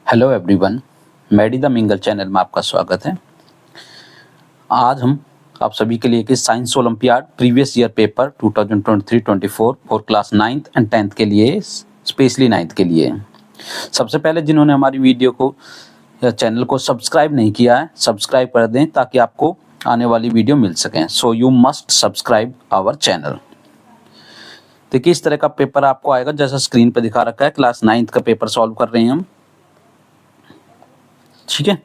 Hello everyone, Maddy the Mingle channel में आपका स्वागत है। आज हम आप सभी के लिए science olympiad previous year paper 2023-24 और क्लास 9th एंड 10th के लिए, स्पेशली 9th के लिए। सबसे पहले जिन्होंने हमारी वीडियो को या चैनल को सब्सक्राइब नहीं किया है, सब्सक्राइब कर दें ताकि आपको आने वाली वीडियो मिल सकें। So you must subscribe our channel. देखिए, इस तरह का पेपर आपको आएगा जैसा स्क्रीन पर दिखा रखा है। क्लास 9th का पेपर सॉल्व कर रहे हैं हम, ठीक है।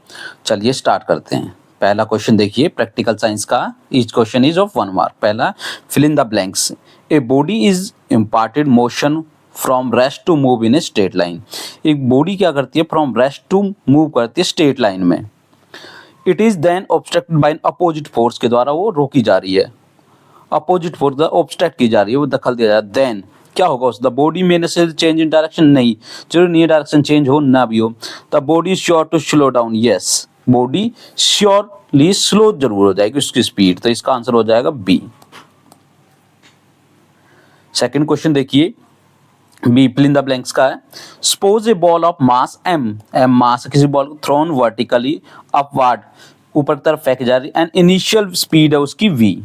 चलिए स्टार्ट करते हैं। पहला क्वेश्चन देखिए, प्रैक्टिकल साइंस का। Each question is of 1 mark. पहला, fill in the blanks. A body is imparted motion from rest to move in a straight line. एक बॉडी क्या करती है? फ्रॉम रेस्ट टू मूव करती है स्ट्रेट लाइन में। It is then obstructed by an opposite force, के द्वारा वो रोकी जा रही है। अपोजिट फोर्स ऑब्स्ट्रक्ट की जा रही है, वो दखल दिया जा रहा है। देन क्या होगा? उस द बॉडी में नेसेसरी चेंज इन डायरेक्शन, नहीं, जरूरी नहीं है डायरेक्शन चेंज हो, ना भी हो। The body is sure to slow down, yes, body surely slow जरूर हो जाएगी उसकी स्पीड। तो इसका आंसर हो जाएगा बी। सेकंड क्वेश्चन देखिए, B fill in the blanks का है। Suppose a ball of mass M, M mass किसी बॉल को थ्रोन वर्टिकली अपवर्ड, ऊपर की तरफ फेंक जा रही, एंड इनिशियल स्पीड है उसकी v।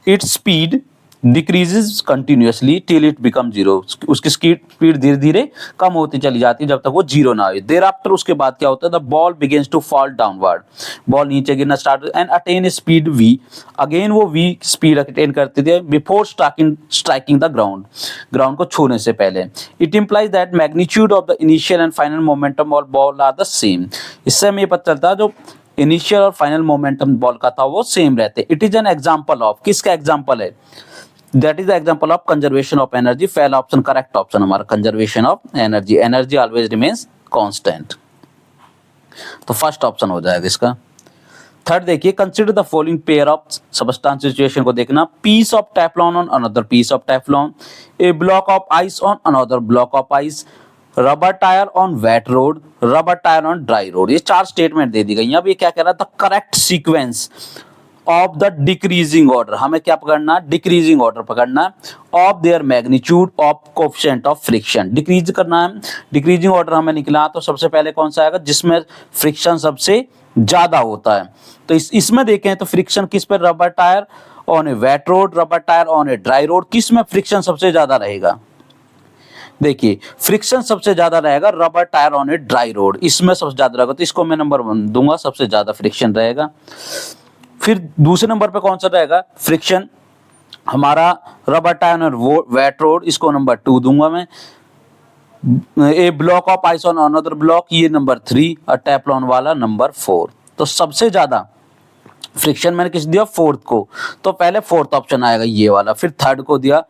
Its speed decreases continuously till it become zero. उसकी स्पीड धीरे धीरे कम होती चली जाती है जब तक वो जीरो ना हो। देर आफ्टर उसके बाद क्या होता है? The ball begins to fall downward, ball नीचे गिरना start and attain speed v। Again वो v स्पीड अटेन करती थी before striking the ground, ground को छूने से पहले। It implies that magnitude of the initial and final momentum of ball are the same. इससे हमें पता चलता है जो इनिशियल और फाइनल मोमेंटम बॉल का था वो सेम रहते। It is an example of, किसका एग्जाम्पल है? That is the example of conservation of energy. पहला ऑप्शन करेक्ट ऑप्शन हमारा, conservation of energy. Energy always remains constant, तो फर्स्ट ऑप्शन हो जाएगा इसका। थर्ड देखिए, consider the following pair of substance situation को देखना। Piece of Teflon on another piece of Teflon, a block of ice on another block of ice, rubber tyre on wait road, rubber tyre on dry road. ये चार statement दे दी गई। अब ये क्या कह रहा था? Correct sequence of the decreasing order, हमें क्या पकड़ना? डिक्रीजिंग ऑर्डर पकड़ना of their magnitude of coefficient of friction. Decrease करना है, डिक्रीजिंग ऑर्डर हमें निकला तो सबसे पहले कौन सा आएगा? जिसमें फ्रिक्शन सबसे ज्यादा होता है। तो इसमें देखें तो फ्रिक्शन किस पर? Rubber tyre on a wet road, rubber tyre on a dry road. किस में फ्रिक्शन सबसे ज्यादा रहेगा? देखिए, फ्रिक्शन सबसे ज्यादा रहेगा rubber tyre on a dry road, इसमें सबसे ज्यादा रहेगा। तो इसको मैं नंबर 1 दूंगा, सबसे ज्यादा फ्रिक्शन रहेगा। फिर दूसरे नंबर पे कौन सा रहेगा? फ्रिक्शन हमारा रबर टायर और वेट रोड, इसको नंबर 2 दूंगा मैं। A block of ice on another block, ये नंबर 3, और टेफ्लॉन वाला नंबर 4। तो सबसे ज्यादा फ्रिक्शन मैंने किस दिया? 4th को। तो पहले 4th ऑप्शन आएगा ये वाला। फिर 3rd को दिया,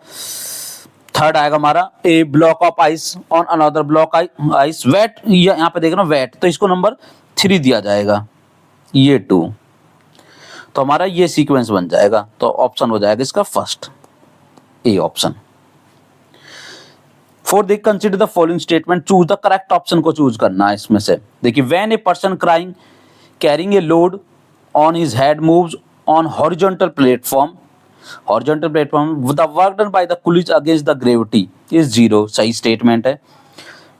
3rd आएगा हमारा a block of ice on another block ice wet, यहाँ पे देख रहा हूँ वेट, तो इसको नंबर 3 दिया जाएगा, ये 2। तो हमारा ये सीक्वेंस बन जाएगा। तो ऑप्शन हो जाएगा इसका फर्स्ट, ए ऑप्शन। फोर्थ, देख consider the following statement, choose the correct option को चूज करना है इसमें से। देखिए, when a person crying carrying a load on his head moves on horizontal platform, horizontal platform, the work done by the Coolidge against the gravity is zero, सही statement है।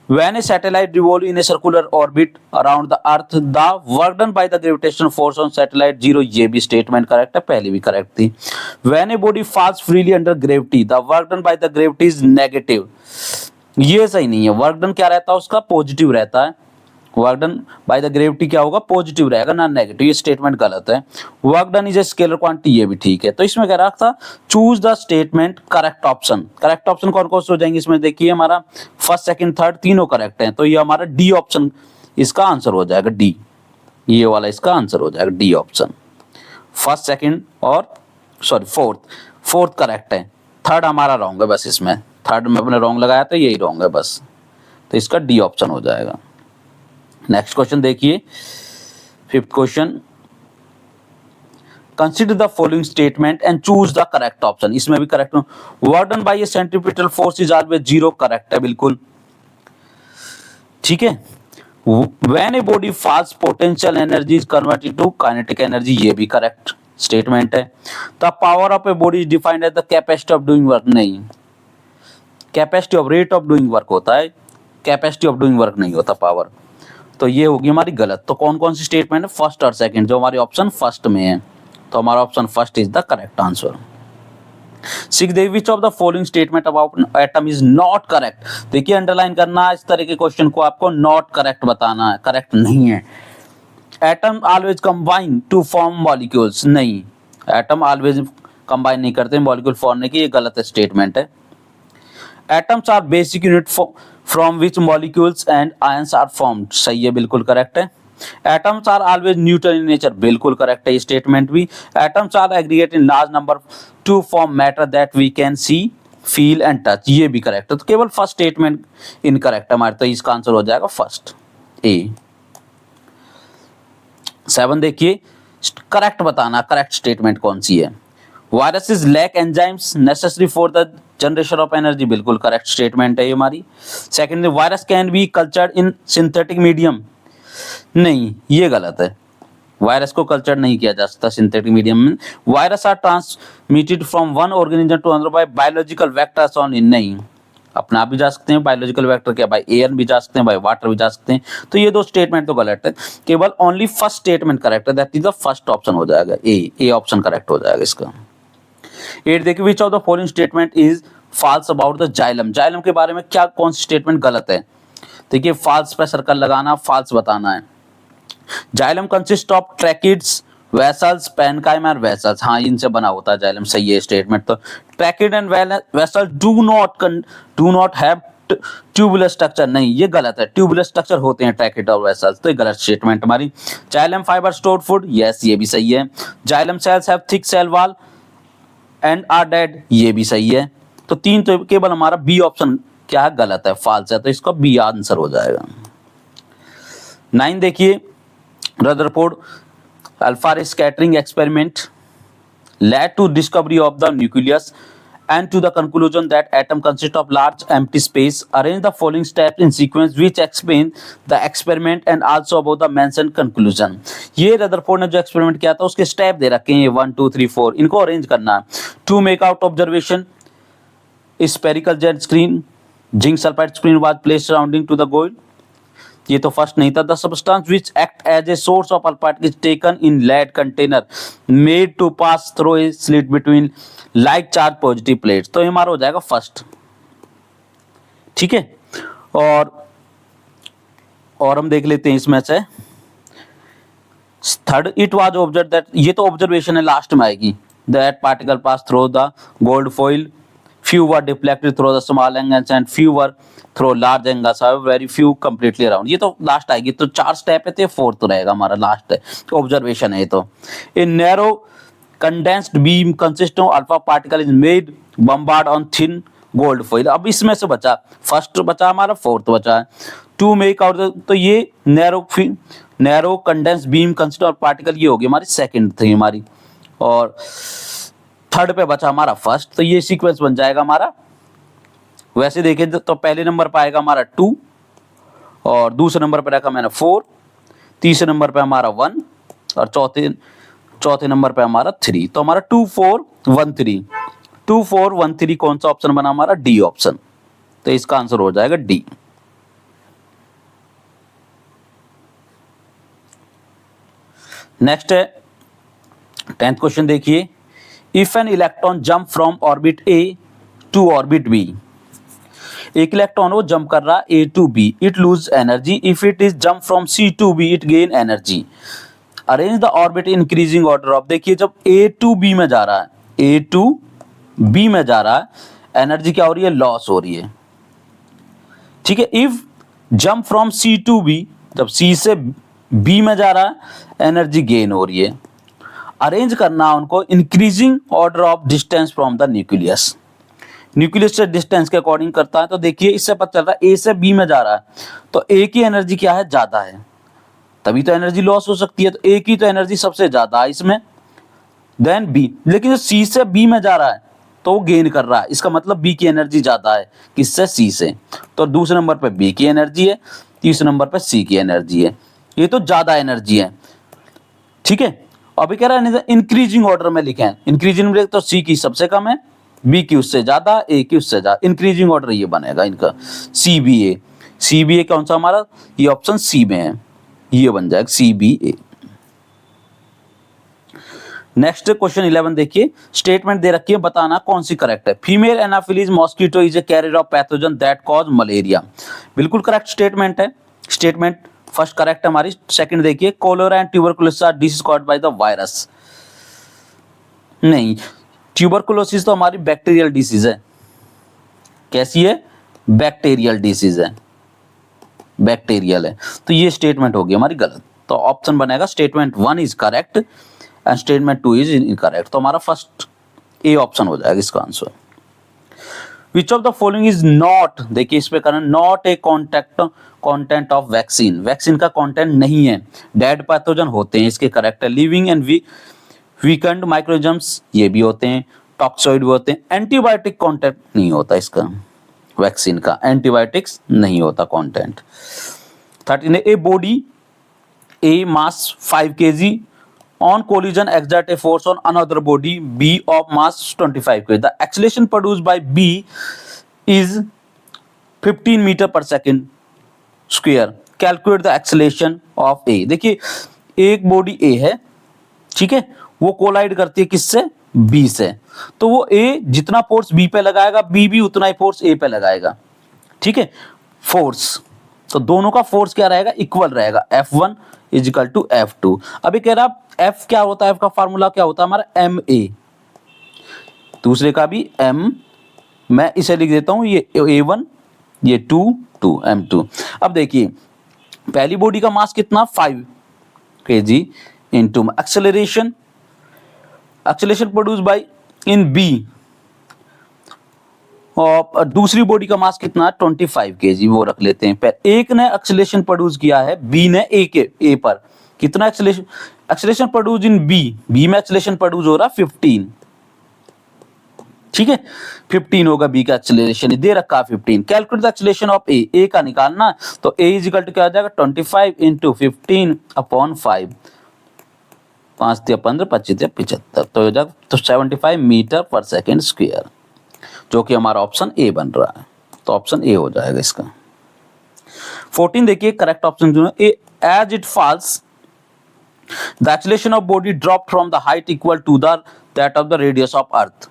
When a satellite revolves in a circular orbit around the Earth, the work done by the gravitational force on satellite zero, ये भी statement correct है, पहले भी correct थी। When a body falls freely under gravity, the work done by the gravity is negative, ये सही नहीं है। वर्क डन क्या रहता है उसका? पॉजिटिव रहता है। Work done by the gravity क्या होगा? पॉजिटिव रहेगा, ना नेगेटिव। ये स्टेटमेंट गलत है। Work done is a scalar quantity, ये भी ठीक है। तो इसमें कह रहा था choose the statement correct option. Correct option कौन कौन से हो जाएंगे इसमें? देखिए, हमारा फर्स्ट, सेकंड, थर्ड तीनों करेक्ट हैं। तो ये हमारा डी ऑप्शन इसका आंसर हो जाएगा, डी, ये वाला इसका आंसर हो जाएगा, डी ऑप्शन। फर्स्ट, सेकंड और फोर्थ करेक्ट है, थर्ड हमारा रॉन्ग है बस। इसमें थर्ड में अपने रॉन्ग लगाया तो यही रॉन्ग है बस, तो इसका डी ऑप्शन हो जाएगा। नेक्स्ट क्वेश्चन देखिए, 5th question, consider the following statement and choose the correct option. इसमें भी correct, work done by a centripetal force is always zero, correct है बिल्कुल, ठीक है। When a body falls potential energy is converted to kinetic energy, ये भी correct statement है। The power of a body is defined as the capacity of doing work, नहीं, capacity of rate of doing work होता है, capacity of doing work नहीं होता power. तो ये होगी हमारी गलत। तो कौन कौन सी स्टेटमेंट है, फर्स्ट और सेकंड, जो हमारी ऑप्शन फर्स्ट में है, तो हमारा option first is the correct answer. Six, which of the following statement about atom is not correct. देखिए अंडरलाइन करना, इस तरह के क्वेश्चन को आपको नॉट करेक्ट बताना है, करेक्ट नहीं है। Atom always combine to form molecules, नहीं, एटम ऑलवेज कंबाइन नहीं करते मॉलिक्यूल फॉर्म की, ये गलत स्टेटमेंट है। Atoms are basic unit from which molecules and ions are formed, सही है, बिल्कुल करेक्ट है। Atoms are always neutral in nature, बिल्कुल करेक्ट है ये स्टेटमेंट भी। Atoms are aggregate in large number to form matter that we can see, feel and touch, ये भी करेक्ट है। तो केवल फर्स्ट स्टेटमेंट इनकरेक्ट है हमारे, तो इसका आंसर हो जाएगा फर्स्ट ए। 7 देखिए, करेक्ट बताना, करेक्ट स्टेटमेंट कौन सी है। Viruses lack enzymes necessary for the generation of energy, बिल्कुल करेक्ट स्टेटमेंट है ये हमारी। Second, virus can be cultured in synthetic medium, नहीं, ये गलत है, वायरस को कल्चर नहीं किया जा सकता सिंथेटिक मीडियम में। Virus are transmitted from one organism to another by biological vectors only, नहीं, अपना भी जा सकते हैं बायोलॉजिकल वेक्टर, क्या बाय एयर भी जा सकते हैं, बाय वाटर भी जा सकते हैं। तो ये दो स्टेटमेंट तो गलत है, केवल ओनली फर्स्ट स्टेटमेंट करेक्ट है, that is the first option हो जाएगा, ए ऑप्शन करेक्ट हो जाएगा इसका। 8 देखिए, which of the following statement is false about the xylem, xylem के बारे में क्या कौन सी स्टेटमेंट गलत है। देखिए फॉल्स पे सर्कल लगाना, फॉल्स बताना है। Xylem consist of tracheids, vessels, पेनकाइमर वेसल्स, हाँ इनसे बना होता है जाइलम, सही है स्टेटमेंट। तो tracheid and vessel do not have tubular structure, नहीं, ये गलत है, ट्यूबुलर स्ट्रक्चर होते हैं ट्रैकिड और वेसल्स, तो ये गलत स्टेटमेंट हमारी। Xylem fibre stored food, yes ये भी सही है। Xylem cells have thick cell wall and are dead, ये भी सही है। तो तीन तो केवल हमारा बी ऑप्शन क्या है, गलत है, फॉल्स है, तो इसका बी आंसर हो जाएगा। 9 देखिए, रदरफोर्ड अल्फा रे scattering experiment led to discovery of the nucleus and to the conclusion that atom consists of large empty space. Arrange the following steps in sequence which explain the experiment and also about the mentioned conclusion. ये Rutherford ने जो experiment किया था उसके step दे रखे हैं 1 2 3 4, इनको arrange करना है। To make out observation, spherical jet screen, zinc sulphide screen was placed surrounding to the gold, ये तो फर्स्ट नहीं था। The substance which act as a source of alpha is taken in lead container made to pass through a slit between like charge positive plates, तो हमारा हो जाएगा first, ठीक है। और हम देख लेते हैं इसमें से third, it was observe that, ये तो ऑब्जर्वेशन है, लास्ट में आएगी, that particle pass through the gold foil, few were deflected through the small angles and few were through large angles, however very few completely around, ये तो last आएगी। तो 4 step है, तो 4th रहेगा हमारा, लास्ट है, ऑब्जर्वेशन है। तो इन narrow condensed beam consist of alpha particle is made bombard on thin gold foil, अब इसमें से बचा फर्स्ट बचा हमारा, 4th बचा है। टू मेक आउट, तो ये narrow condensed beam consist of particle, ये होगी हमारी सेकंड थी हमारी, और थर्ड पे बचा हमारा फर्स्ट, तो ये सीक्वेंस बन जाएगा हमारा। वैसे देखें तो पहले नंबर पे आएगा हमारा 2, और दूसरे नंबर पे रखा मैंने 4, तीसरे नंबर पे हमारा 1, और चौथे नंबर पे हमारा 3, तो हमारा 2 4 1 3, 2 4 1 3 कौन सा ऑप्शन बना हमारा, डी ऑप्शन, तो इसका आंसर हो जाएगा डी। नेक्स्ट है 10th क्वेश्चन देखिए, if an electron jump from orbit A to orbit B, एक इलेक्ट्रॉन वो जंप कर रहा है A to B, it lose energy, if it is jump from C to B it gain energy, arrange the orbit increasing order of, देखिए जब ए to B में जा रहा है, ए टू बी में जा रहा है, एनर्जी क्या हो रही है, लॉस हो रही है, ठीक है। If jump from C to B, जब सी से बी में जा रहा है, एनर्जी गेन हो रही है। अरेंज करना उनको increasing order of distance from the nucleus, nucleus से डिस्टेंस के अकॉर्डिंग करता है। तो देखिए इससे पता चल रहा है ए से बी में जा रहा है, तो ए की एनर्जी क्या है, ज्यादा है, तभी तो एनर्जी लॉस हो सकती है, तो ए की तो एनर्जी सबसे ज्यादा है इसमें, देन बी, लेकिन जो सी से बी में जा रहा है तो वो गेन कर रहा है, इसका मतलब बी की एनर्जी ज्यादा है किससे, सी से, तो दूसरे नंबर पर बी की एनर्जी है, तीसरे नंबर पर सी की एनर्जी है, ये तो ज्यादा एनर्जी है, ठीक है। अभी कह रहा है इंक्रीजिंग ऑर्डर में लिखे हैं, इंक्रीजिंग में तो सी की सबसे कम है, बी की उससे ज्यादा, ए की उससे ज्यादा, इंक्रीजिंग ऑर्डर ये बनेगा इनका, सी बी ए कौन सा हमारा, ये ऑप्शन सी में है। ये बन जाएगा CBA। नेक्स्ट क्वेश्चन 11 देखिए, स्टेटमेंट दे रखी है, बताना कौन सी करेक्ट है। Female Anopheles mosquito is a carrier of pathogen that cause malaria. बिल्कुल करेक्ट स्टेटमेंट है। स्टेटमेंट फर्स्ट करेक्ट हमारी। सेकंड देखिए, cholera and tuberculosis are disease caused by the virus. नहीं, ट्यूबरकुलोसिस तो हमारी बैक्टीरियल डिसीज है। कैसी है? बैक्टीरियल डिसीज है, बैक्टीरियल है। तो ये स्टेटमेंट होगी हमारी गलत। तो ऑप्शन बनेगा statement 1 is correct and statement 2 is incorrect. तो हमारा फर्स्ट ए ऑप्शन हो जाएगा इसका answer. Which of the following is not, देखिए इस पे करना, not a content of vaccine. Vaccine का कॉन्टेंट नहीं है। डेड पैथोजन होते हैं, इसके करेक्ट है। लिविंग एंड वीकेंड माइक्रोजम्स ये भी होते हैं, टॉक्सोइड भी होते हैं। एंटीबायोटिक कॉन्टेंट नहीं होता इसका, वैक्सीन का एंटीबायोटिक्स नहीं होता content. 13 a body A mass 5 kg on collision exert a force on another body B of mass 25 kg. The acceleration produced by B is 15 meter per second square. Calculate the acceleration of A. देखिए एक body A है, ठीक है, वो collide करती है किससे? B से। तो वो A जितना फोर्स B पे लगाएगा, B भी उतना ही फोर्स A पे लगाएगा, ठीक है। फोर्स, तो दोनों का फोर्स क्या रहेगा? इक्वल रहेगा। F1 is equal to F2। अभी कह रहा F क्या होता है? F का फार्मूला क्या होता है हमारा? MA। दूसरे का भी M, मैं इसे लिख देता हूं, ये A1, ये 2 M2। अब देखिए पहली बॉडी का मास कितना? 5 kg into acceleration produce by in B, और दूसरी बॉडी का मास कितना? 25 kg, वो रख लेते हैं। एक ने एक्सेलरेशन प्रोड्यूस किया है, बी ने ए पर कितना एक्सेलरेशन प्रोड्यूस इन बी में एक्सेलरेशन प्रोड्यूस हो रहा 15, ठीक है, 15 होगा बी का एक्सेलरेशन, दे रखा 15। कैलकुलेट द एक्सेलरेशन ऑफ ए का निकालना, तो ए इज इक्वल टू क्या हो जाएगा? 25 इंटू 15 अपॉन 5, 5 × 15, 25 × 75, तो हो जाएगा तो 75 मीटर पर सेकेंड स्क्वायर, जो कि हमारा ऑप्शन ए बन रहा है। तो ऑप्शन ए हो जाएगा इसका। 14 देखिए, करेक्ट ऑप्शन जो है as it falls the acceleration of body drop from the height equal to the that of the radius of earth.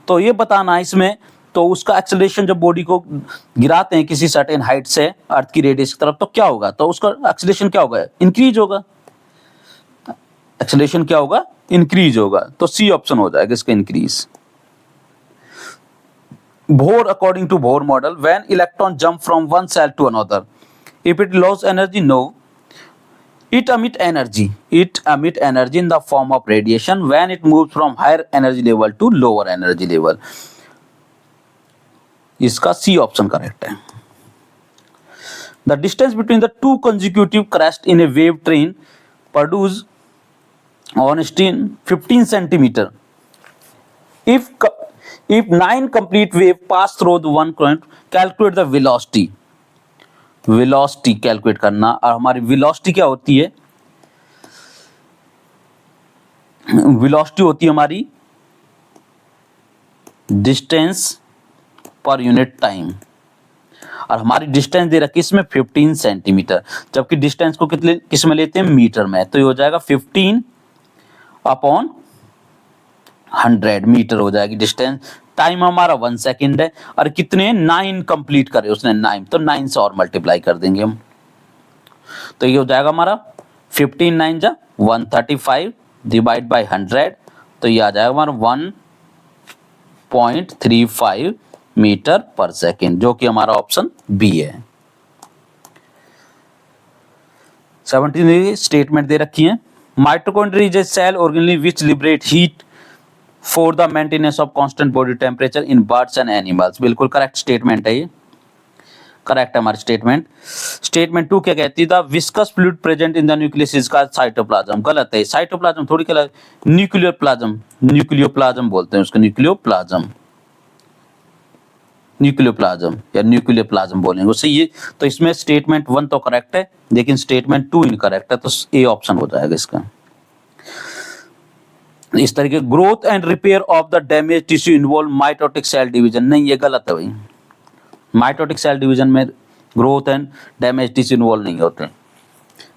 तो ये बताना है इसमें, तो उसका एक्सेलरेशन जब बॉडी को गिराते हैं किसी सर्टेन हाइट से अर्थ की रेडियस की तरफ, तो क्या होगा? तो उसका एक्सेलरेशन क्या होगा? इंक्रीज होगा। एक्सेलरेशन क्या होगा? इंक्रीज होगा। तो सी ऑप्शन हो जाएगा इसका, increase. Bohr, according to Bohr model, when electron jump from one cell to another, if it loses energy, no, it emit energy. It emit energy in the form of radiation when it moves from higher energy level to lower energy level. इसका C option correct है। The distance between the two consecutive crests in a wave train produce on stream 15 centimeter. If 9 complete wave pass through the one current, calculate the velocity. Velocity calculate करना, और हमारी velocity क्या होती है? Velocity होती है हमारी distance per unit time, और हमारी डिस्टेंस दे रखी है इसमें 15 सेंटीमीटर, जबकि डिस्टेंस को किस में लेते हैं? मीटर में। तो ये हो जाएगा 15 अपॉन 100 मीटर हो जाएगी डिस्टेंस। टाइम हमारा 1 सेकेंड है, और कितने? 9 कंप्लीट करे उसने, 9, तो 9 से और मल्टीप्लाई कर देंगे हम। तो ये हो जाएगा हमारा 15 9 जा 135 डिवाइड बाय 100, तो ये आ जाएगा हमारा 1.35 मीटर पर सेकेंड, जो कि हमारा ऑप्शन बी है। 17 स्टेटमेंट दे रखी है, mitochondria is a cell organelle which liberate heat for the maintenance of constant body temperature in birds and animals. बिल्कुल करेक्ट स्टेटमेंट है ये, करेक्ट है हमारी स्टेटमेंट। स्टेटमेंट 2 क्या कहती है? The viscous fluid present in the nucleus is called cytoplasm. गलत है, साइटोप्लाज्म थोड़ी कहलाता है, न्यूक्लियर प्लाज्म, न्यूक्लियोप्लाज्म बोलते हैं उसको, न्यूक्लियोप्लाज्म, न्यूक्लियोप्लाज्म या न्यूक्लियर प्लाज्म बोलेंगे उससे ये। तो इसमें स्टेटमेंट 1 तो करेक्ट है, लेकिन स्टेटमेंट 2 इनकरेक्ट है, तो ए ऑप्शन हो जाएगा इसका। इस तरीके growth and repair of the damage tissue involve mitotic cell division, नहीं ये गलत है भाई। माइटोटिक सेल डिवीजन में growth and damage tissue involve नहीं होते।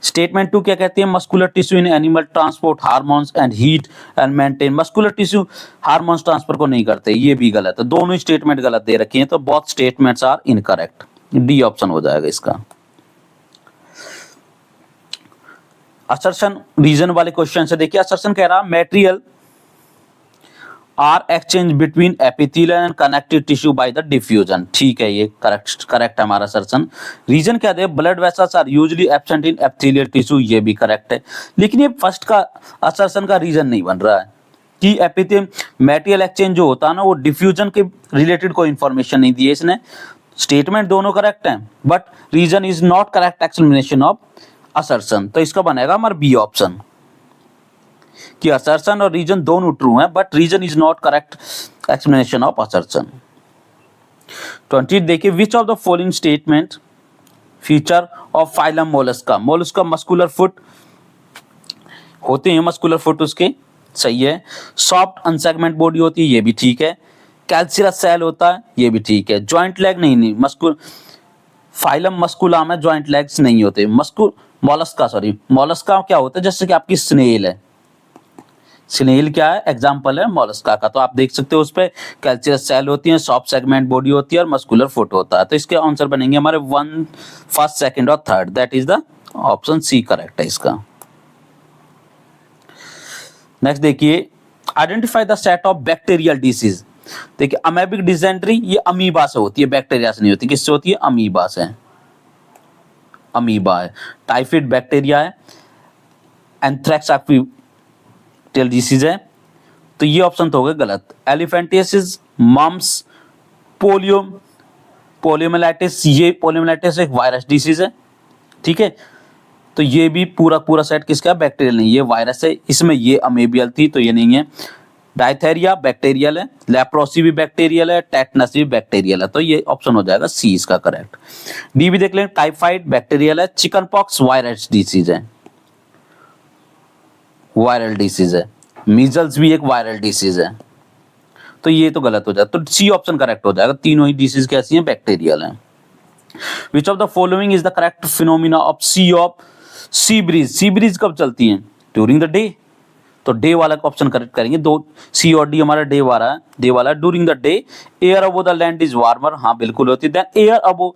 स्टेटमेंट 2 क्या कहती है, muscular tissue in animal transport hormones and heat and maintain. Muscular tissue hormones transfer को नहीं करते, ये भी गलत है, दोनों ही स्टेटमेंट गलत दे रखी हैं, तो both statements are incorrect, D option हो जाएगा इसका। असर्शन रीजन वाले क्वेश्चन से देखिए, असर्शन कह रहा material are exchange between epithelial and connective tissue by the diffusion. ठीक है, ये करेक्ट है हमारा असर्शन। रीजन क्या दे, blood vessels are usually absent in epithelial tissue, ये भी करेक्ट है। लेकिन ये फर्स्ट का असर्शन का रीजन नहीं बन रहा है कि एपिथेलियल मटेरियल एक्सचेंज जो होता है ना, वो डिफ्यूजन के रिलेटेड कोई इंफॉर्मेशन नहीं दी है इसने। स्टेटमेंट दोनों करेक्ट हैं, but reason is not correct explanation of assertion, तो इसका बनेगा हमारा बी ऑप्शन कि असर्शन और रीजन दोनों ट्रू हैं, but reason is not correct explanation of assertion. 20 देखिए, which of the following statement feature of phylum Mollusca. Mollusca muscular foot होते हैं, मस्कुलर फुट उसके, सही है। सॉफ्ट अनसेगमेंट बॉडी होती है, ये भी ठीक है। कैल्सियस सेल होता है, ये भी ठीक है। जॉइंट लेग नहीं मस्कुल फाइलम मस्कुला में जॉइंट लेग्स नहीं होते। मोलस्का क्या होता है, जैसे कि आपकी स्नेल है, स्नेल क्या है, एग्जाम्पल है मोलस्का का, तो आप देख सकते हो उस पे कैल्सियस सेल होती है, सॉफ्ट सेगमेंट बॉडी होती है और मस्कुलर फुट होता है। तो इसके आंसर बनेंगे हमारे 1, फर्स्ट, सेकंड और third, that is the option C correct है इसका। नेक्स्ट देखिए, identify the set of bacterial disease. देखिए, अमेबिक डिसेंट्री ये अमीबा से होती है, बैक्टीरिया से नहीं होती, किससे होती है, अमीबा से, अमीबा है। टाइफाइड बैक्टीरिया है। एंथ्रेक्स डिसीज है, तो ये ऑप्शन तो हो गए गलत। एलिफेंटियासिस, मम्स, पोलियोमाइलाइटिस, ये पोलियोमाइलाइटिस एक वायरस डिसीज है, ठीक है, तो ये भी पूरा सेट किसका, बैक्टीरियल नहीं, ये वायरस है, इसमें ये अमेबियल थी तो ये नहीं है। डायथेरिया बैक्टीरियल है, लेप्रोसी भी बैक्टीरियल है, टेटनस भी बैक्टीरियल है, तो ये ऑप्शन हो जाएगा सी इसका करेक्ट। डी भी देख लें, टाइफाइड बैक्टीरियल है, चिकन पॉक्स वायरस डिसीज है, वायरल डिसीज है। मीजल्स भी एक वायरल डिसीज है, तो ये तो गलत हो जाएगा, तो सी ऑप्शन करेक्ट हो जाएगा। तीनों ही डिसीज कैसी हैं, बैक्टीरियल हैं। विच of the following is the correct phenomena of sea breeze. Sea breeze कब चलती हैं, ड्यूरिंग द डे, तो डे वाला का ऑप्शन करेक्ट करेंगे। दो सी और डी हमारा डे वाला है, डे वाला। During the day air above the land is warmer, हाँ बिल्कुल होती है। Then air above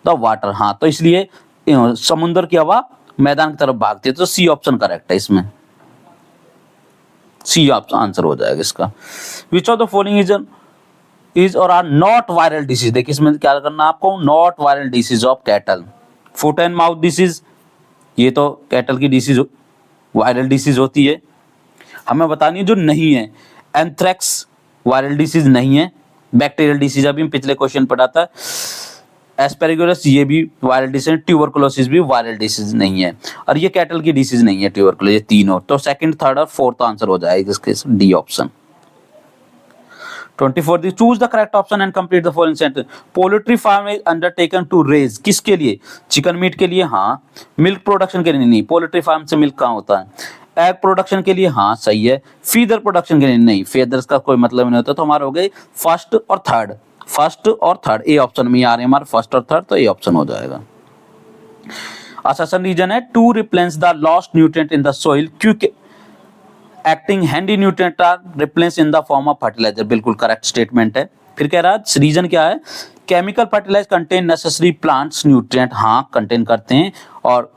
the water, हाँ, तो इसलिए समुद्र की हवा मैदान की तरफ भागती है, तो सी ऑप्शन करेक्ट है इसमें, सी आंसर हो जाएगा इसका। विच ऑफ द फॉलोइंग इज और आर नॉट वायरल डिसीज। देखिए इसमें क्या करना आपको, not viral disease of cattle. Foot and mouth disease, ये तो कैटल की डिसीज वायरल डिसीज होती है, हमें बतानी है जो नहीं है। एंथ्रेक्स वायरल डिसीज नहीं है, बैक्टीरियल डिसीज अभी हम पिछले क्वेश्चन पढ़ा था। एस्पेरिगोलस ये भी वायरल डिसीज, ट्यूबरकुलोसिस भी वायरल डिसीज नहीं है, और ये कैटल की डिसीज नहीं है ट्यूबरकुलोसिस, ये तीनों। तो सेकंड, थर्ड और फोर्थ आंसर हो जाएगा इसके, D option. 24 choose the correct option and complete the following sentence. Poultry farm is undertaken to raise, किसके लिए, चिकन मीट के लिए, हाँ। मिल्क प्रोडक्शन के लिए नहीं, पोल्ट्री फार्म से मिल्क कहाँ होता है। एग प्रोडक्शन के लिए, हाँ सही है। फीदर प्रोडक्शन के लिए नहीं, फीदर्स का कोई मतलब नहीं होता, तो हमारा हो गए फर्स्ट और थर्ड, फर्स्ट और थर्ड, ए ऑप्शन में आ रहे हैं हमारे फर्स्ट और थर्ड, तो ए ऑप्शन हो जाएगा। असर्शन रीजन है to replace the lost nutrient in the soil, क्योंकि acting handy nutrient are replace in the form of fertiliser, बिल्कुल करेक्ट स्टेटमेंट है। फिर कह रहा है रीजन क्या है, chemical fertiliser contain necessary plants nutrient, हाँ कंटेन करते हैं। और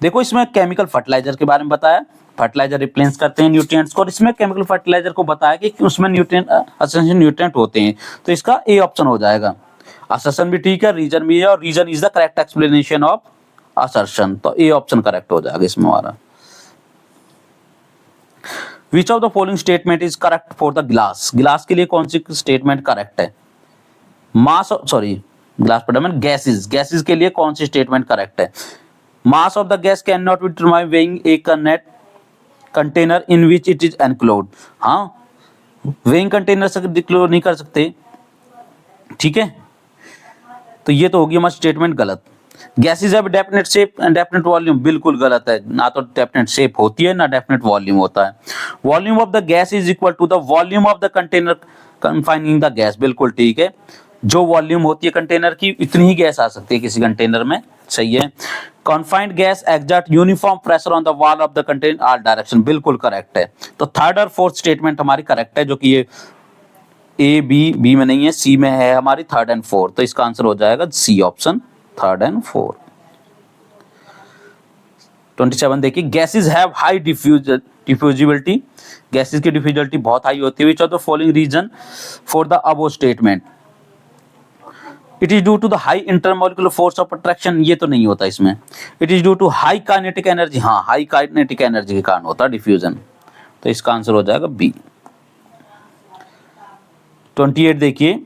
देखो इसमें केमिकल फर्टिलाइजर के बारे में बताया, फर्टिलाइजर रिप्लेस करते हैं न्यूट्रिएंट्स को, और इसमें केमिकल फर्टिलाइजर को बताया कि उसमें न्यूट्रिएंट असेंशियल न्यूट्रिएंट होते हैं, तो इसका ए ऑप्शन हो जाएगा। असर्शन भी ठीक है, रीजन भी है, और reason is the correct explanation of assertion, तो ए ऑप्शन करेक्ट हो जाएगा इसमें हमारा। Which of the following statement is correct for the glass. Glass के लिए कौन सी स्टेटमेंट करेक्ट है। Mass glass product gases, gases के लिए कौन सी स्टेटमेंट करेक्ट है। Mass of the gas can not be determined weighing a container in which it is enclosed, हाँ वेइंग कंटेनर से डिक्लोज नहीं कर सकते, ठीक है, तो ये तो होगी हमारी स्टेटमेंट गलत। Gases have definite shape and definite volume, बिल्कुल गलत है, ना तो डेफिनेट शेप होती है ना डेफिनेट वॉल्यूम होता है। Volume of the gas is equal to the volume of the container confining the gas, बिल्कुल ठीक है, जो वॉल्यूम होती है कंटेनर की इतनी ही गैस आ सकती है किसी कंटेनर में, सही है। Confined gas exert uniform pressure on the wall of the container all direction, बिल्कुल करेक्ट है। तो थर्ड और फोर्थ स्टेटमेंट हमारी करेक्ट है, जो कि ये ए बी में नहीं है, सी में है हमारी थर्ड एंड फोर्थ। तो इसका आंसर हो जाएगा C option, third and fourth. 27 देखिए, gases have high diffusibility, gases की डिफ्यूजिबिलिटी बहुत हाई होती है। Which of the following reason for the above statement, it is due to the high intermolecular force of attraction, ये तो नहीं होता इसमें। It is due to high kinetic energy, हाँ हाई काइनेटिक एनर्जी के कारण होता है डिफ्यूजन। तो इसका आंसर हो जाएगा बी। 28 देखिए,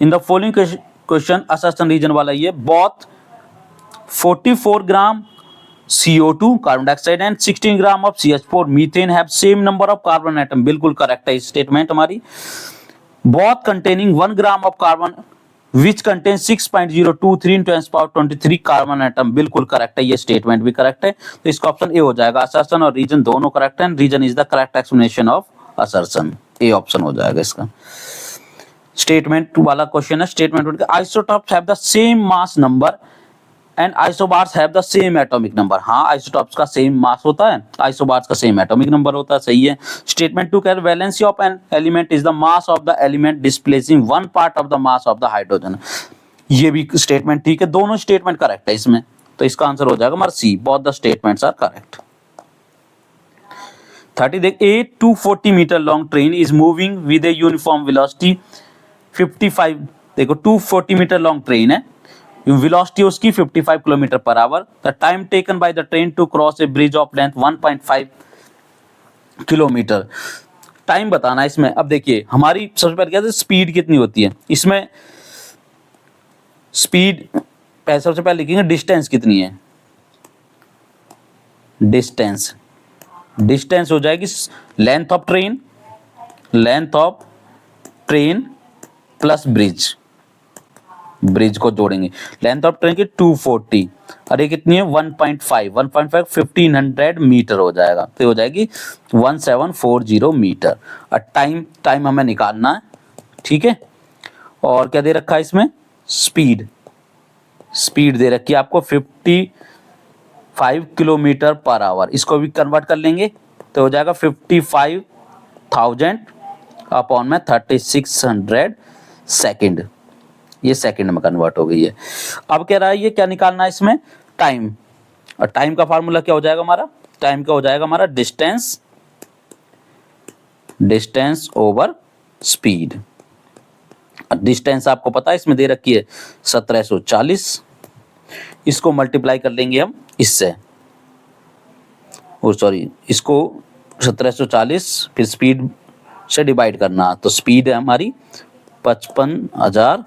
in the following question assertion reason वाला ये, both 44 gram CO2 carbon dioxide and 16 gram of CH4 methane have same number of carbon atom, बिल्कुल करेक्ट है स्टेटमेंट हमारी। Both containing 1 gram of carbon which contain 6.023 × 10⁻23 carbon atom, बिल्कुल correct है, ये statement भी correct है। तो इसका ऑप्शन ए हो जाएगा। असर्शन और रीजन दोनों करेक्ट है, reason is the correct explanation of assertion, A option हो जाएगा इसका। स्टेटमेंट वाला क्वेश्चन है, statement isotopes have the same mass number and isobars have the same atomic number, हाँ आइसोटॉप्स का सेम मास होता है, आइसोबार्स का सेम एटॉमिक नंबर होता है, सही है। स्टेटमेंट 2 कह रहा है valency of an element is the mass of the element displacing one part of the mass of the hydrogen, ये भी स्टेटमेंट ठीक है, दोनों स्टेटमेंट करेक्ट है इसमें। तो इसका आंसर हो जाएगा हमारा C, both the statements are correct. 30 देख, a 240 metre long train is moving with a uniform velocity 55, देखो 240 मीटर लॉन्ग ट्रेन है, वेलोसिटी उसकी 55 kilometre per hour. The time taken by the train to cross a bridge of length 1.5 kilometre, time बताना है इसमें। अब देखिए हमारी सबसे पहले क्या है, स्पीड कितनी होती है इसमें, स्पीड सबसे पहले लिखेंगे, डिस्टेंस कितनी है, डिस्टेंस हो जाएगी length of train plus bridge को जोड़ेंगे। लेंथ ऑफ ट्रेन की 240 और ये कितनी है 1.5 1500 मीटर हो जाएगा, तो हो जाएगी 1740 मीटर। और टाइम हमें निकालना है, ठीक है। और क्या दे रखा है इसमें, स्पीड दे रखी है आपको 55 किलोमीटर पर आवर, इसको भी कन्वर्ट कर लेंगे तो हो जाएगा 55,000 अपॉन में 3600 सेकेंड, ये सेकंड में कन्वर्ट हो गई है। अब कह रहा है ये क्या निकालना है इसमें, टाइम, और टाइम का फार्मूला क्या हो जाएगा हमारा, टाइम का हो जाएगा हमारा डिस्टेंस ओवर स्पीड। डिस्टेंस आपको पता है इसमें दे रखी है 1740, इसको मल्टीप्लाई कर लेंगे हम इससे, इसको 1740 फिर स्पीड से डिवाइड करना, तो स्पीड है हमारी 55,000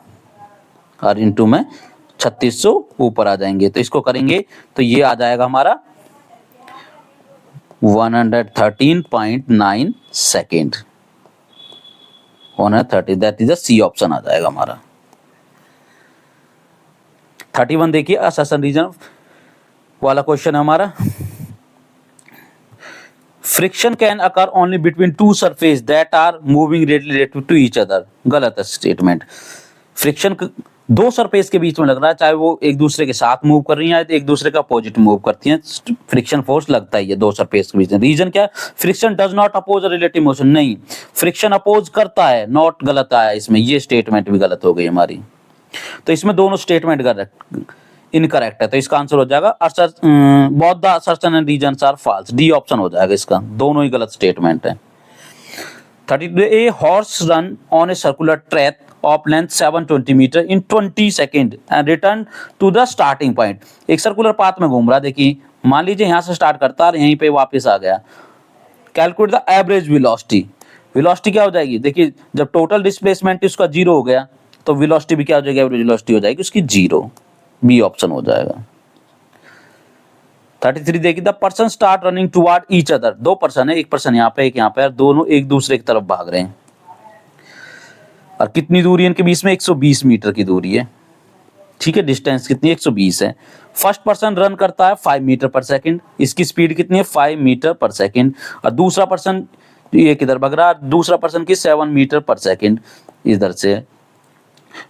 और इंटू में 3600 ऊपर आ जाएंगे, तो इसको करेंगे तो ये आ जाएगा हमारा 113.9 second, 130, that is the C option आ जाएगा हमारा। 31 देखिए, असर्शन रीजन वाला क्वेश्चन है हमारा। Friction can occur only between two surface that are moving relative to each other, गलत है स्टेटमेंट। फ्रिक्शन दो सरफेस के बीच में लग रहा है, चाहे वो एक दूसरे के साथ मूव कर रही हैं या एक दूसरे का अपोजिट मूव करती हैं, फ्रिक्शन फोर्स लगता ही है दो सरफेस के बीच में। रीजन क्या है, friction does not oppose relative motion, नहीं फ्रिक्शन अपोज करता है, नॉट गलत आया इसमें, ये स्टेटमेंट भी गलत हो गई हमारी। तो इसमें दोनों स्टेटमेंट इनकरेक्ट है, तो इसका आंसर हो जाएगा both the assertion and reasons are false, D option हो जाएगा इसका, दोनों ही गलत स्टेटमेंट है। 32 a horse run on a circular track of length 720 metre in 20 second and return to the starting point, एक सर्कुलर पाथ में घूम रहा है, देखिए मान लीजिए यहाँ से स्टार्ट करता है यहीं पे वापस आ गया। Calculate the average velocity, velocity क्या हो जाएगी, देखिए जब टोटल डिस्प्लेसमेंट उसका 0 हो गया तो वेलोसिटी भी क्या हो जाएगी, एवरेज वेलोसिटी हो जाएगी उसकी 0, बी ऑप्शन हो जाएगा। 33 देखिए, the person start running toward each other, दो पर्सन है, एक पर्सन यहाँ पे एक यहाँ पे, दोनों एक दूसरे की तरफ भाग रहे हैं, और कितनी दूरी है इनके बीच में, 120 मीटर की दूरी है, ठीक है। डिस्टेंस कितनी है, 120 है। फर्स्ट पर्सन रन करता है 5 मीटर पर सेकंड, इसकी स्पीड कितनी है 5 मीटर पर सेकंड, और दूसरा पर्सन ये किधर भाग रहा है, दूसरा पर्सन की 7 मीटर पर सेकंड इधर से,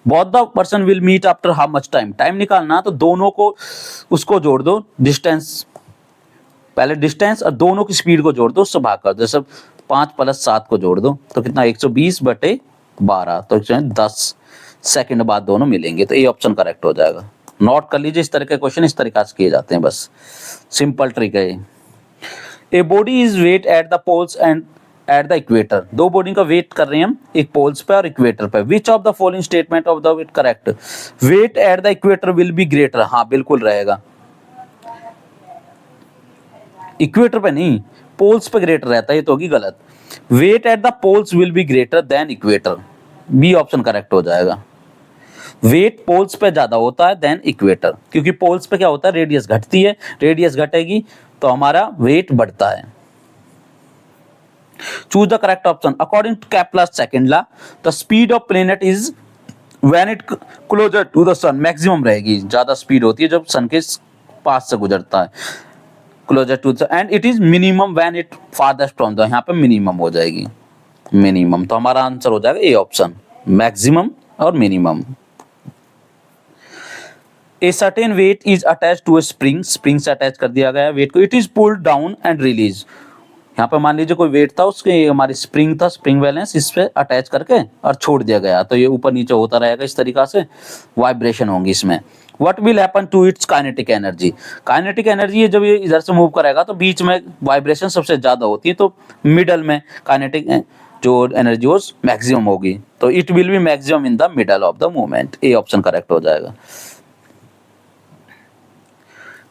both the person will meet after how much time, time निकालना तो दोनों को उसको जोड़ दो, डिस्टेंस, पहले डिस्टेंस और दोनों की स्पीड को जोड़ दो, उससे भाग कर दो। जैसे 5 + 7 को जोड़ दो तो कितना 120/12, तो 10 सेकंड बाद दोनों मिलेंगे, तो ए ऑप्शन करेक्ट हो जाएगा। नोट कर लीजिए, इस तरह के क्वेश्चन इस तरीके से किए जाते हैं, बस सिंपल ट्रिक है। A body is weight at the poles and at the equator, दो बॉडी का वेट कर रहे हैं हम, एक पोल्स पे और इक्वेटर पे। Which of the following statement of the weight correct, weight at the equator will be greater, हाँ बिल्कुल रहेगा, इक्वेटर पे नहीं, पोल्स पे ग्रेटर रहता है, ये तो होगी गलत। Weight at the poles will be greater than equator, B option correct हो जाएगा। वेट पोल्स पे ज्यादा होता है देन इक्वेटर, क्योंकि पोल्स पे क्या होता है, रेडियस घटती है, रेडियस घटेगी तो हमारा वेट बढ़ता है। Choose the correct option. According to Kepler's second law, the speed of planet is when it closer to the sun, maximum रहेगी, ज्यादा स्पीड होती है जब सन के पास से गुजरता है, closer to the, and it is minimum when it farthest from the, यहाँ पे मिनिमम हो जाएगी, मिनिमम, तो हमारा आंसर हो जाएगा ए ऑप्शन, मैक्सिमम और minimum. A certain weight is attach to a spring, spring से अटैच कर दिया गया वेट को, it is pulled down and release, यहाँ पे मान लीजिए कोई वेट था, उसके हमारी स्प्रिंग था, स्प्रिंग बैलेंस, इस पे अटैच करके और छोड़ दिया गया, तो ये ऊपर नीचे होता रहेगा, इस तरीका से वाइब्रेशन होंगी इसमें। What will happen to its kinetic energy, kinetic energy जब ये इधर से मूव करेगा तो बीच में वाइब्रेशन सबसे ज्यादा होती है, तो मिडल में काइनेटिक जो एनर्जी वो मैक्सिमम होगी, तो it will be maximum in the middle of the movement, A option correct हो जाएगा।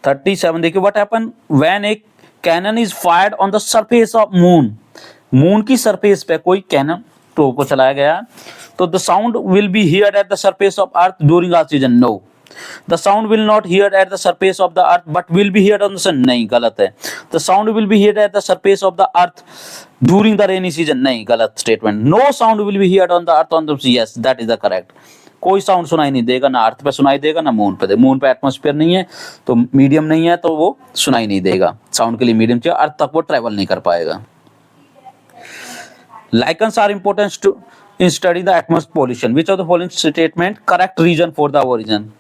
37 देखिए, what happen when a cannon is fired on the surface of moon, moon की सरफेस पे कोई कैनन तो को चलाया गया, तो the sound will be heard at the surface of earth during oxygen, no, the sound will not heard at the surface of the earth but will be heard on the sun, नहीं गलत है, the sound will be heard at the surface of the earth during the rainy season, नहीं गलत statement, no sound will be heard on the earth on the, yes that is the correct, कोई sound सुनाई नहीं देगा, ना अर्थ पे सुनाई देगा ना मून पे, मून पे एटमॉस्फेयर नहीं है तो मीडियम नहीं है, तो वो सुनाई नहीं देगा, साउंड के लिए मीडियम चाहिए, अर्थ तक वो ट्रेवल नहीं कर पाएगा। Lichens are important to in study the atmosphere pollution, which of the following statement correct reason for the origin,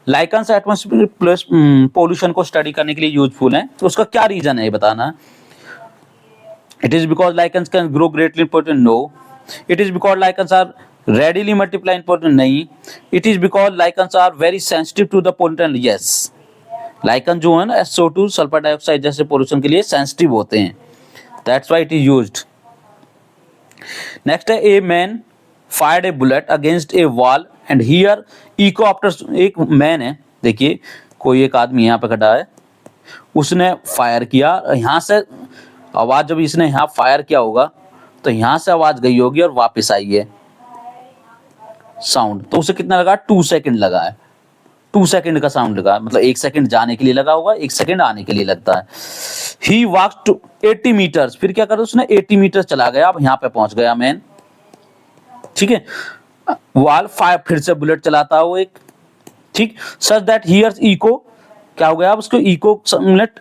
lichens atmosphere plus pollution को स्टडी करने के लिए यूजफुल है, तो उसका क्या रीजन है ये बताना। It is because lichens can grow greatly important, no, it is because lichens are readily multiply in pollutant, नहीं, it is because lichens are very sensitive to the pollutant, yes, lichen जो है ना SO2 sulphur dioxide जैसे pollution के लिए sensitive होते हैं, that's why it is used। Next है, a man fired a bullet against a wall and hear echo after, एक मैन है, देखिए कोई एक आदमी यहाँ पे खड़ा है, उसने फायर किया, यहाँ से आवाज जब इसने यहाँ फायर किया होगा तो यहाँ से आवाज गई होगी और वापस आई है साउंड, तो उसे कितना लगा, 2 सेकंड लगा है, 2 सेकंड का साउंड लगा, मतलब 1 सेकंड जाने के लिए लगा होगा, 1 सेकंड आने के लिए लगता है। ही वॉक्स टू 80 मीटर्स, फिर क्या करा उसने 80 मीटर चला गया, अब यहाँ पे पहुंच गया मैन, ठीक है, वॉल फायर, फिर से बुलेट चलाता है वो एक, ठीक, सच दैट हियर्स इको, क्या हो गया अब उसको इको मिनट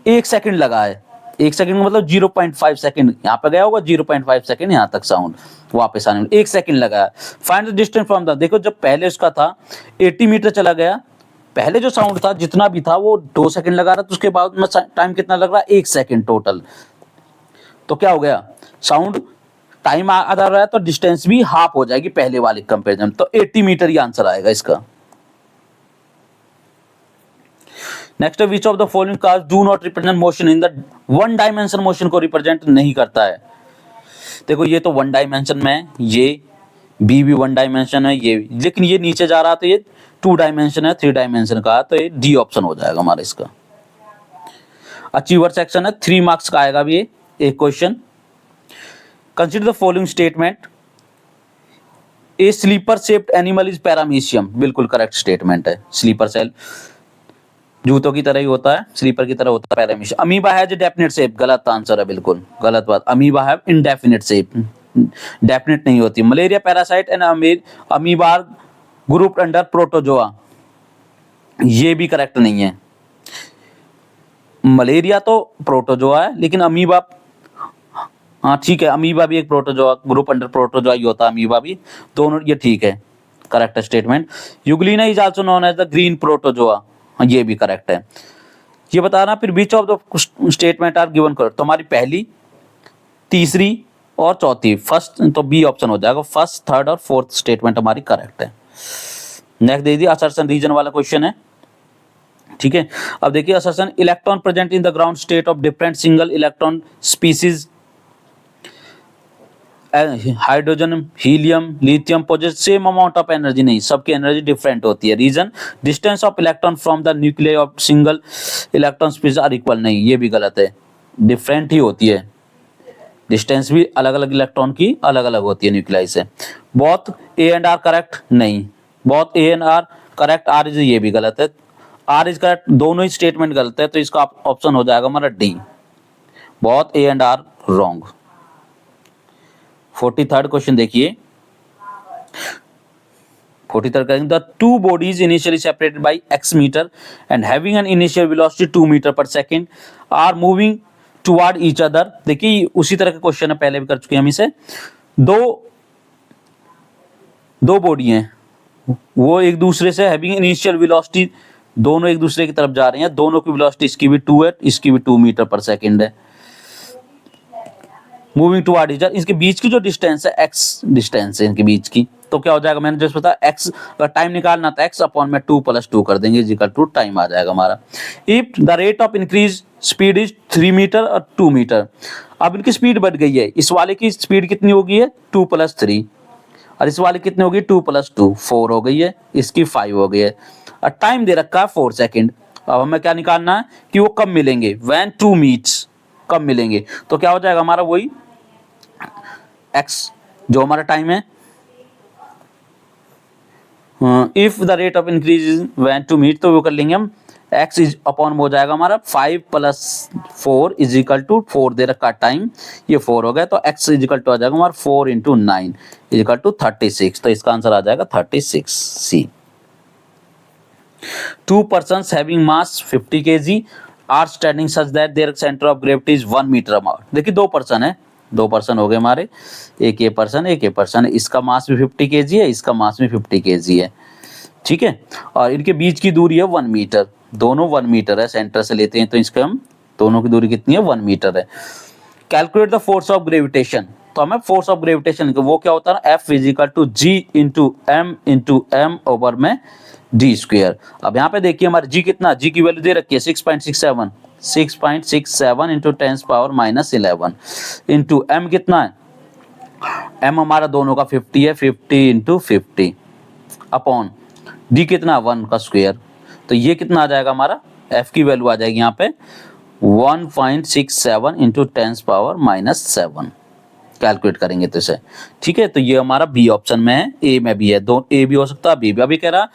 1 सेकंड लगा है, 1 सेकंड मतलब 0.5 सेकंड यहाँ पे गया होगा, 0.5 सेकंड यहाँ तक साउंड वापस आने में 1 सेकंड लगा है। Find the distance from the, देखो जब पहले उसका था 80 मीटर चला गया, पहले जो साउंड था जितना भी था वो 2 सेकंड लगा रहा था, उसके बाद में टाइम कितना लग रहा है, 1 सेकंड टोटल, तो क्या हो गया, साउंड टाइम आधा रहा है तो डिस्टेंस भी हाफ हो जाएगी पहले वाले कंपेरिजन, तो 80 मीटर ही आंसर आएगा इसका। नेक्स्ट है, which of the following cars do not represent motion in the one dimension, motion को रिप्रेजेंट नहीं करता है, देखो ये तो 1 डायमेंशन में है, ये बी भी 1 डायमेंशन है, ये, लेकिन ये नीचे जा रहा तो ये 2 डायमेंशन है, 3 डायमेंशन का, तो ये डी ऑप्शन हो जाएगा हमारा इसका। अचीवर सेक्शन है, 3 मार्क्स का आएगा भी ये एक question. Consider the following statement, a slipper shaped animal is paramecium, बिल्कुल करेक्ट स्टेटमेंट है, स्लीपर सेल जूतों की तरह ही होता है, स्लीपर की तरह होता है paramecium. Amoeba has a definite shape, गलत आंसर है, बिल्कुल गलत बात, amoeba have indefinite shape, definite नहीं होती। Malaria parasite and amoeba group under protozoa, ये भी करेक्ट नहीं है, मलेरिया तो प्रोटोजोआ है लेकिन अमीबा, हाँ ठीक है, अमीबा भी एक प्रोटोजोआ, ग्रुप अंडर प्रोटोजोआ ही होता है अमीबा भी, दोनों ये ठीक है, correct statement. Euglena is also known as the green protozoa, ये भी करेक्ट है। ये बताना फिर which of the statement are given correct, तो हमारी पहली, तीसरी और चौथी, फर्स्ट तो बी ऑप्शन हो जाएगा, फर्स्ट, थर्ड और फोर्थ स्टेटमेंट हमारी करेक्ट है। नेक्स्ट दे दी असर्शन रीजन वाला क्वेश्चन है, ठीक है। अब देखिए assertion, electron present in the ground state of different single electron species hydrogen, helium, lithium possess same amount of energy, नहीं, सबकी एनर्जी डिफरेंट होती है। Reason, distance of electron from the nucleus of single electron species are equal, नहीं, ये भी गलत है, different ही होती है, डिस्टेंस भी अलग अलग इलेक्ट्रॉन की अलग अलग होती है न्यूक्लियाई से। Both A and R correct, नहीं, both A and R correct, R is, ये भी गलत है, आर इज करेक्ट, दोनों ही स्टेटमेंट गलत है, तो इसका ऑप्शन हो जाएगा हमारा D, both A and R wrong. 43rd question देखिए, 43rd करेंगे, the two bodies initially separated by x metre and having an initial velocity 2 metre per second are moving toward each other. देखिए उसी तरह का question है, पहले भी कर चुके हैं हम इसे। दो बॉडी हैं, वो एक दूसरे से हैविंग इनिशियल वेलोसिटी, दोनों एक दूसरे की तरफ जा रहे हैं, दोनों की वेलोसिटी, इसकी भी 2 है, इसकी भी 2 मीटर पर सेकंड है, मूविंग टुवर्ड ईच अदर। इसके बीच की जो डिस्टेंस है x डिस्टेंस है इनके बीच की, तो क्या हो जाएगा, मैंने जस्ट बताया x, अगर टाइम निकालना था x अपॉन में 2 + 2 कर देंगे, इक्वल टू टाइम आ जाएगा हमारा। If the rate of increase speed is 3 metre और 2 मीटर, अब इनकी स्पीड बढ़ गई है, इस वाले की स्पीड कितनी हो गई है 2 + 3, और इस वाले कितनी होगी 2 + 2 4 हो गई है, इसकी 5 हो गई है, और टाइम दे रखा है 4 सेकेंड। अब हमें क्या निकालना है कि वो कब मिलेंगे, व्हेन 2 मीट्स, कब मिलेंगे, तो क्या हो जाएगा हमारा वही x जो हमारा टाइम है, if the rate of increase is when two meet, तो वो कर लेंगे हम x इज अपॉन हो जाएगा हमारा 5 + 4 = 4 दे रखा टाइम, ये 4 हो गया, तो x = आ जाएगा हमारा 4 × 9 = 36, तो इसका आंसर आ जाएगा 36 सी। 2 persons having mass 50 kg are standing such that their center of gravity is 1 meter apart। देखिए 2 पर्सन है, 2 पर्सन हो गए हमारे, एक ये पर्सन, एक ये पर्सन, इसका मास भी 50 kg है, इसका मास भी 50 kg है, ठीक है, और इनके बीच की दूरी है 1 मीटर, दोनों 1 मीटर है, सेंटर से लेते हैं तो इसके हम दोनों की दूरी कितनी है 1 मीटर है। Calculate the force of gravitation, तो हमें फोर्स ऑफ ग्रेविटेशन वो क्या होता है ना, F = G × M ओवर में d²। अब यहाँ पे देखिए हमारे g कितना, g की वैल्यू दे रखी है 6.67 × 10⁻11 इंटू m कितना है, m हमारा दोनों का 50 है, 50 × 50 अपॉन d कितना 1 का स्क्वायर, तो ये कितना आ जाएगा हमारा, f की वैल्यू आ जाएगी यहाँ पे 1.67 × 10⁻7 कैलकुलेट करेंगे तो इसे, ठीक है। तो ये हमारा बी ऑप्शन में है, ए में भी है, दो ए भी हो सकता है, बी भी। अभी कह रहा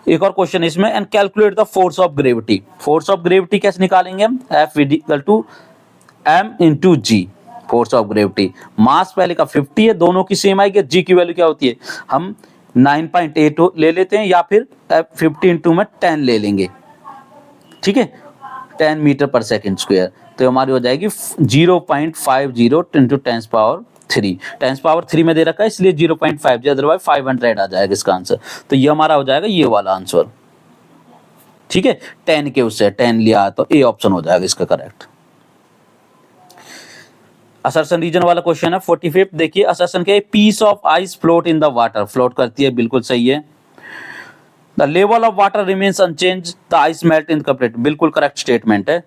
एक और क्वेश्चन इसमें, and calculate the force of gravity. Force of gravity कैसे निकालेंगे हम, F = M × G, force of gravity. Mass पहले का 50 है, दोनों की सेम आएगी, G की वैल्यू क्या होती है, हम 9.8 ले लेते हैं, या फिर 50 × में 10 ले लेंगे, ठीक है, 10 मीटर पर सेकेंड स्क्वायर, तो हमारी हो जाएगी 0.50 × 10⁻3 में दे रखा है, इसलिए 0.50, अदरवाइज 500 आ जाएगा इसका आंसर। तो ये हमारा हो जाएगा ये वाला आंसर, ठीक है, 10 के उससे 10 लिया, तो ए ऑप्शन हो जाएगा इसका करेक्ट। असर्शन रीजन वाला क्वेश्चन है 45th, देखिए असर्शन के piece of ice float in the water, float करती है, बिल्कुल सही है। The level of water remains unchanged, the ice melt in complete, बिल्कुल करेक्ट स्टेटमेंट है,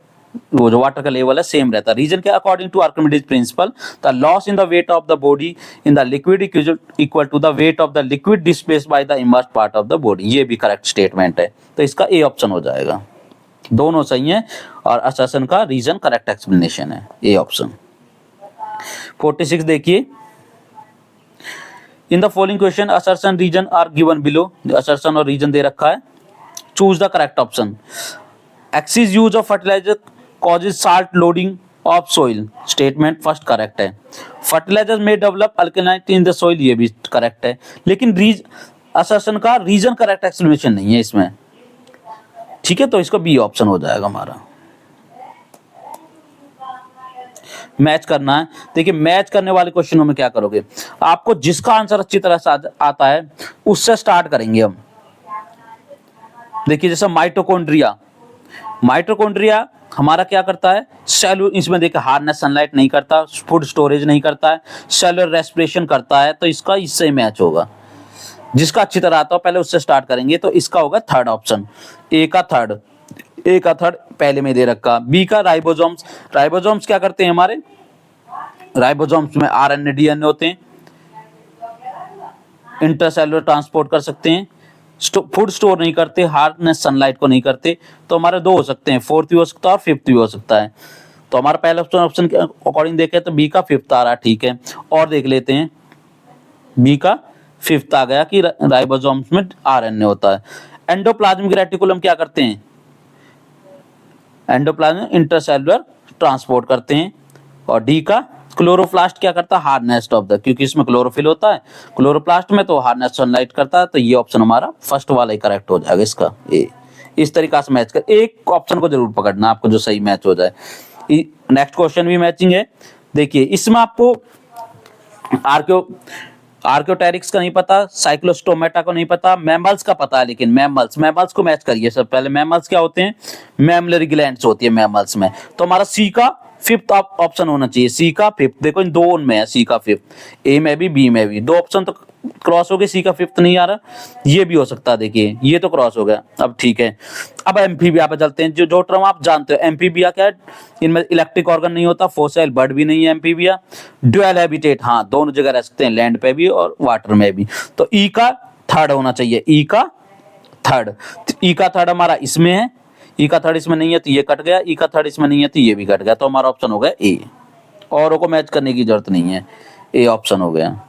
वो जो वाटर का लेवल है सेम रहता है। रीजन क्या, according to Archimedes principle the loss in the weight of the body in the liquid equal to the weight of the liquid displaced by the immersed part of the body, ये भी correct statement है, तो इसका ए option हो जाएगा, दोनों सही है, और असर्शन का रीजन करेक्ट एक्सप्लेनेशन है, ए ऑप्शन। 46 देखिए, in the following question assertion reason are given below, assertion और रीजन दे रखा है, choose the correct option. Excess use of fertiliser causes salt loading of soil, statement first correct है। Fertiliser में develop alkalinity in the soil, ये भी correct है, लेकिन असर्शन का रीजन करेक्ट एक्सप्लेनेशन नहीं है इसमें, ठीक है, तो इसका बी ऑप्शन हो जाएगा हमारा। मैच करना है। देखिए मैच करने वाले क्वेश्चनों में क्या करोगे, आपको जिसका आंसर अच्छी तरह से आता है उससे स्टार्ट करेंगे हम। देखिए जैसा माइटोकॉन्ड्रिया, माइटोकॉन्ड्रिया हमारा क्या करता है, सेलुलर, इसमें देखिए हार्नेस सनलाइट नहीं करता, फूड स्टोरेज नहीं करता है, सेलुलर रेस्पिरेशन करता है, तो इसका इससे मैच होगा। जिसका अच्छी तरह आता हो पहले उससे स्टार्ट करेंगे, तो इसका होगा थर्ड ऑप्शन, ए का थर्ड, ए का थर्ड पहले में दे रखा। बी का राइबोसोम्स, राइबोसोम्स क्या करते हैं हमारे, राइबोसोम्स में आरएनए डीएनए होते हैं, इंटरसेलुलर ट्रांसपोर्ट कर सकते हैं, फूड स्टोर नहीं करते, हार्नेस सनलाइट को नहीं करते। तो हमारे दो हो सकते हैं, फोर्थ भी हो सकता है और फिफ्थ भी हो सकता है। तो हमारा पहला ऑप्शन के अकॉर्डिंग देखें तो बी का फिफ्थ आ रहा है, ठीक है। और देख लेते हैं, बी का फिफ्थ आ गया कि राइबोसोम्स में आरएनए होता है। एंडोप्लाज्मिक रेटिकुलम क्या करते हैं, एंडोप्लाज्म इंटरसेलुलर ट्रांसपोर्ट करते हैं। और डी का क्लोरोप्लास्ट क्या करता है, हार्नेस्ट ऑफ द, क्योंकि इसमें क्लोरोफिल होता है क्लोरोप्लास्ट में, तो हार्नेस्ट सनलाइट करता है। तो ये ऑप्शन हमारा फर्स्ट वाला ही करेक्ट हो जाएगा इसका ए। इस तरीका से मैच कर, एक ऑप्शन को जरूर पकड़ना आपको जो सही मैच हो जाए। नेक्स्ट क्वेश्चन भी मैचिंग है। देखिए इसमें आपको आर्कियोटेरिक्स का नहीं पता, साइक्लोस्टोमेटा को नहीं पता, मैमल्स का पता है, लेकिन मैमल्स को मैच करिए सब पहले। मैमल्स क्या होते हैं, मैमलरी ग्लैंड्स होती है मैमल्स में। तो हमारा सी का फिफ्थ ऑप्शन होना चाहिए, सी का फिफ्थ। देखो इन दो में है सी का फिफ्थ, ए में भी बी में भी, दो ऑप्शन तो क्रॉस हो गए, सी का फिफ्थ नहीं आ रहा, ये भी हो सकता है। देखिए ये तो क्रॉस हो गया, अब ठीक है। अब एम्फीबिया पे चलते हैं, जो टर्म आप जानते हो। एम्फीबिया क्या है, इनमें इलेक्ट्रिक ऑर्गन नहीं होता, फोसिल बर्ड भी नहीं है एम्फीबिया, ड्यूअल हैबिटेट, हाँ दोनों जगह रह सकते हैं, लैंड पे भी और वाटर में भी। तो ई का थर्ड होना चाहिए, ई का थर्ड। ई का थर्ड हमारा इसमें है, ई का थर्ड इसमें नहीं है तो ये कट गया, ई का थर्ड इसमें नहीं है तो ये भी कट गया। तो हमारा ऑप्शन हो गया ए, औरों को मैच करने की जरूरत नहीं है, ए ऑप्शन हो गया।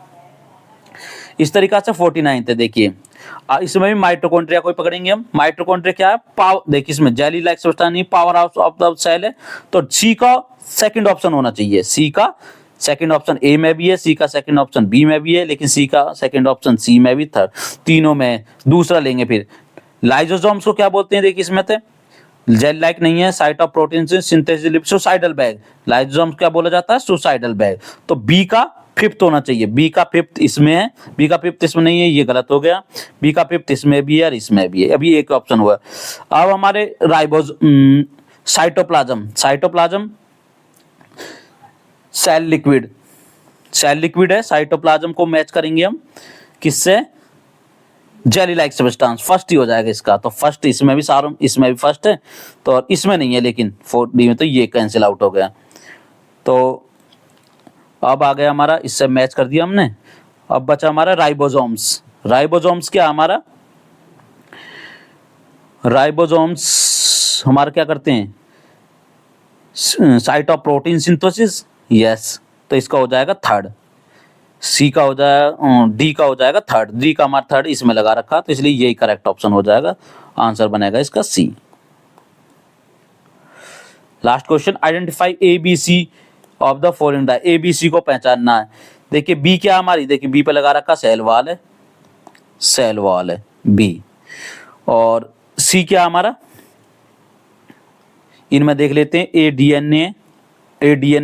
इस तरीका से 49 है। देखिए इसमें भी माइटोकॉन्ड्रिया को पकड़ेंगे हम। माइटोकॉन्ड्रिया क्या है, पावर, देखिए इसमें जेली लाइक सब्सटेंस नहीं, power house of the cell है। तो सी का सेकंड ऑप्शन होना चाहिए, सी का सेकंड ऑप्शन ए में भी है, सी का सेकंड ऑप्शन बी में भी है, लेकिन सी का सेकंड ऑप्शन सी में भी, थर्ड तीनों में दूसरा लेंगे। फिर लाइसोसोम्स को क्या बोलते हैं, देखिए इसमें थे जेल लाइक नहीं है, site of protein synthesis, suicidal bag. Lysosomes क्या बोला जाता है, सुसाइडल बैग। तो बी का फिफ्थ होना चाहिए, बी का फिफ्थ इसमें है, बी का फिफ्थ इसमें नहीं है, ये गलत हो गया। बी का फिफ्थ इसमें भी है और इसमें भी है, अभी एक ऑप्शन हुआ। अब हमारे साइटोप्लाज्म सेल लिक्विड है, साइटोप्लाज्म को मैच करेंगे हम किससे, जेली लाइक सब्सटेंस, फर्स्ट ही हो जाएगा इसका। तो फर्स्ट इसमें भी सारों, इसमें भी फर्स्ट है, तो इसमें नहीं है, लेकिन 4D में तो ये कैंसिल आउट हो गया। तो अब आ गया हमारा, इससे मैच कर दिया हमने। अब बचा हमारा राइबोसोम्स। राइबोसोम्स क्या हमारा, राइबोसोम्स हमारा क्या करते हैं, site of protein synthesis, yes. तो इसका हो जाएगा थर्ड, सी का हो जाएगा, डी का हो जाएगा थर्ड, डी का हमारा थर्ड इसमें लगा रखा, तो इसलिए यही करेक्ट ऑप्शन हो जाएगा, आंसर बनेगा इसका C. Last question, identify A B C of the following, A B C को पहचानना है। देखिए बी क्या हमारी, देखिए बी पे लगा रखा सेल वॉल है बी। और सी क्या हमारा, इनमें देख लेते हैं, ए डीएनए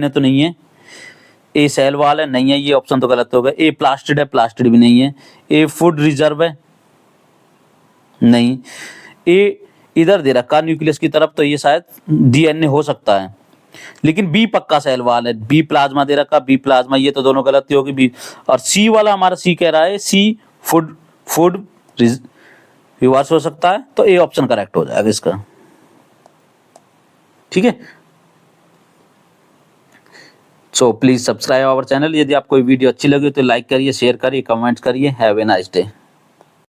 तो नहीं है, ए सेल वॉल है, नहीं है, ये ऑप्शन तो गलत हो गया। ए प्लास्टिड है, प्लास्टिड भी नहीं है। ए फूड रिजर्व है, नहीं। ए इधर दे रखा न्यूक्लियस की तरफ, तो ये शायद डीएनए हो सकता है, लेकिन बी पक्का सेल वॉल है। बी प्लाज्मा दे रखा, बी प्लाज्मा, ये तो दोनों गलती होगी बी। और सी वाला हमारा, सी कह रहा है सी फूड रिवर्स हो सकता है, तो ए ऑप्शन करेक्ट हो जाएगा इसका, ठीक है। So please subscribe our channel. यदि आपको वीडियो अच्छी लगी तो लाइक करिए, शेयर करिए, कमेंट करिए। Have a nice day.